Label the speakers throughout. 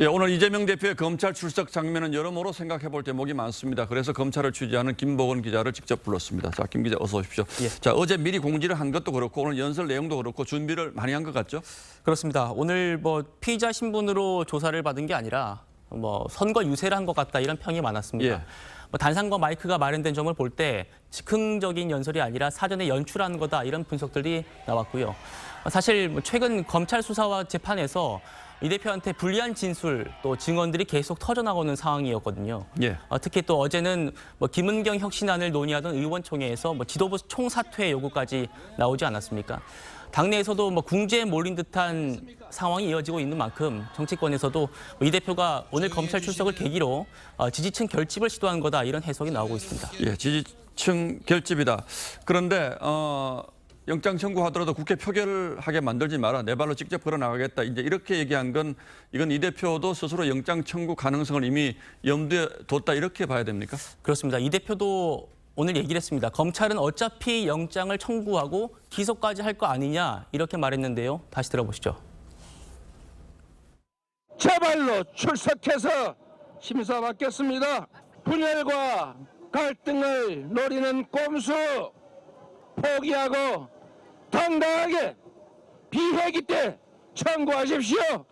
Speaker 1: 예, 오늘 이재명 대표의 검찰 출석 장면은 여러모로 생각해 볼 대목이 많습니다. 그래서 검찰을 취재하는 김복원 기자를 직접 불렀습니다. 자, 김 기자 어서 오십시오.
Speaker 2: 예.
Speaker 1: 자, 어제 미리 공지를 한 것도 그렇고 오늘 연설 내용도 그렇고 준비를 많이 한 것 같죠?
Speaker 2: 그렇습니다. 오늘 피의자 신분으로 조사를 받은 게 아니라 선거 유세를 한 것 같다 이런 평이 많았습니다.
Speaker 1: 예.
Speaker 2: 단상과 마이크가 마련된 점을 볼 때 즉흥적인 연설이 아니라 사전에 연출한 거다 이런 분석들이 나왔고요. 사실 최근 검찰 수사와 재판에서 이 대표한테 불리한 진술 또 증언들이 계속 터져나오는 상황이었거든요.
Speaker 1: 예.
Speaker 2: 특히 또 어제는 김은경 혁신안을 논의하던 의원총회에서 지도부 총사퇴 요구까지 나오지 않았습니까? 당내에서도 궁지에 몰린 듯한 상황이 이어지고 있는 만큼 정치권에서도 이 대표가 오늘 검찰 출석을 계기로 지지층 결집을 시도한 거다 이런 해석이 나오고 있습니다.
Speaker 1: 예, 지지층 결집이다. 그런데 영장 청구하더라도 국회 표결하게 만들지 마라. 내 발로 직접 걸어 나가겠다. 이제 이렇게 얘기한 건 이건 이 대표도 스스로 영장 청구 가능성을 이미 염두에 뒀다 이렇게 봐야 됩니까?
Speaker 2: 그렇습니다. 이 대표도 오늘 얘기를 했습니다. 검찰은 어차피 영장을 청구하고 기소까지 할 거 아니냐 이렇게 말했는데요. 다시 들어보시죠.
Speaker 3: 제 발로 출석해서 심사받겠습니다. 분열과 갈등을 노리는 꼼수 포기하고 당당하게 비회기 때 청구하십시오.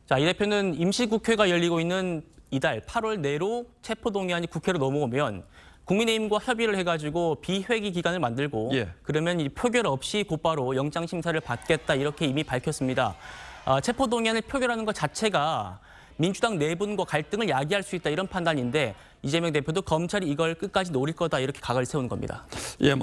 Speaker 2: 자, 이 대표는 임시국회가 열리고 있는 이달 8월 내로 체포동의안이 국회로 넘어오면 국민의힘과 협의를 해가지고 비회기 기간을 만들고
Speaker 1: 예.
Speaker 2: 그러면 이 표결 없이 곧바로 영장 심사를 받겠다 이렇게 이미 밝혔습니다. 체포동의안을 표결하는 것 자체가 민주당 내분과 갈등을 야기할 수 있다 이런 판단인데 이재명 대표도 검찰이 이걸 끝까지 노릴 거다 이렇게 각을 세운 겁니다.
Speaker 1: 예,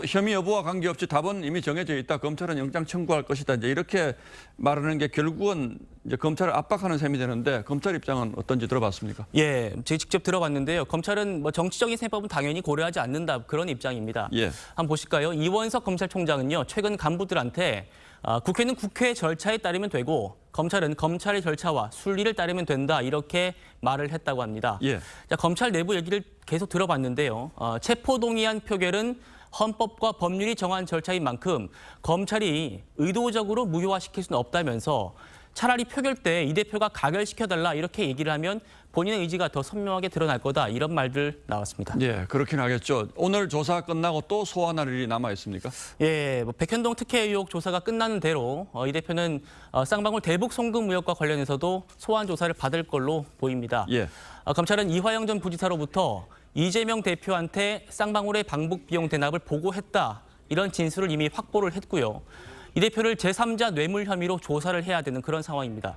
Speaker 1: 혐의 여부와 관계없이 답은 이미 정해져 있다. 검찰은 영장 청구할 것이다. 이제 이렇게 말하는 게 결국은 이제 검찰을 압박하는 셈이 되는데 검찰 입장은 어떤지 들어봤습니까?
Speaker 2: 예, 제가 직접 들어봤는데요. 검찰은 정치적인 셈법은 당연히 고려하지 않는다 그런 입장입니다.
Speaker 1: 예.
Speaker 2: 한번 보실까요? 이원석 검찰총장은요. 최근 간부들한테 국회는 국회의 절차에 따르면 되고 검찰은 검찰의 절차와 순리를 따르면 된다 이렇게 말을 했다고 합니다.
Speaker 1: 예.
Speaker 2: 자, 검찰 내부 얘기를 계속 들어봤는데요. 체포동의안 표결은 헌법과 법률이 정한 절차인 만큼 검찰이 의도적으로 무효화시킬 수는 없다면서 차라리 표결 때 이 대표가 가결시켜달라 이렇게 얘기를 하면 본인의 의지가 더 선명하게 드러날 거다 이런 말들 나왔습니다.
Speaker 1: 예, 그렇긴 하겠죠. 오늘 조사 끝나고 또 소환할 일이 남아 있습니까?
Speaker 2: 예, 백현동 특혜 의혹 조사가 끝나는 대로 이 대표는 쌍방울 대북 송금 의혹과 관련해서도 소환 조사를 받을 걸로 보입니다.
Speaker 1: 예.
Speaker 2: 검찰은 이화영 전 부지사로부터 이재명 대표한테 쌍방울의 방북 비용 대납을 보고했다 이런 진술을 이미 확보를 했고요. 이 대표를 제3자 뇌물 혐의로 조사를 해야 되는 그런 상황입니다.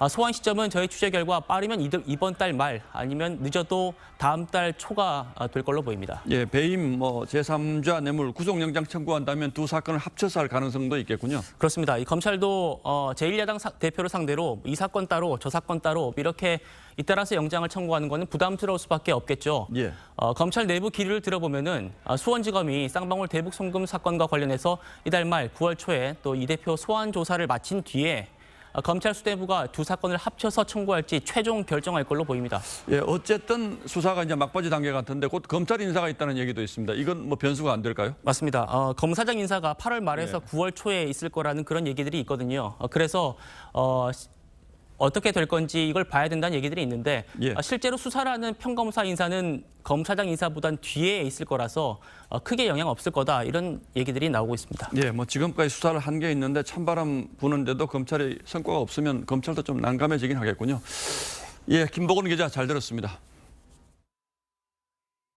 Speaker 2: 소환 시점은 저희 취재 결과 빠르면 이번 달 말 아니면 늦어도 다음 달 초가 될 걸로 보입니다.
Speaker 1: 예, 배임 제3자 뇌물 구속영장 청구한다면 두 사건을 합쳐서 할 가능성도 있겠군요.
Speaker 2: 그렇습니다. 이 검찰도 제1야당 대표를 상대로 이 사건 따로 저 사건 따로 이렇게 잇따라서 영장을 청구하는 것은 부담스러울 수밖에 없겠죠.
Speaker 1: 예.
Speaker 2: 검찰 내부 기류를 들어보면은 수원지검이 쌍방울 대북 송금 사건과 관련해서 이달 말 9월 초에 또 이 대표 소환 조사를 마친 뒤에 검찰 수뇌부가 두 사건을 합쳐서 청구할지 최종 결정할 걸로 보입니다.
Speaker 1: 예, 어쨌든 수사가 이제 막바지 단계 같은데 곧 검찰 인사가 있다는 얘기도 있습니다. 이건 변수가 안 될까요?
Speaker 2: 맞습니다. 검사장 인사가 8월 말에서
Speaker 1: 예.
Speaker 2: 9월 초에 있을 거라는 그런 얘기들이 있거든요. 그래서 어떻게 될 건지 이걸 봐야 된다는 얘기들이 있는데
Speaker 1: 예.
Speaker 2: 실제로 수사를 하는 평검사 인사는 검사장 인사보단 뒤에 있을 거라서 크게 영향 없을 거다 이런 얘기들이 나오고 있습니다.
Speaker 1: 예, 지금까지 수사를 한 게 있는데 찬바람 부는데도 검찰이 성과가 없으면 검찰도 좀 난감해지긴 하겠군요. 예, 김복원 기자 잘 들었습니다.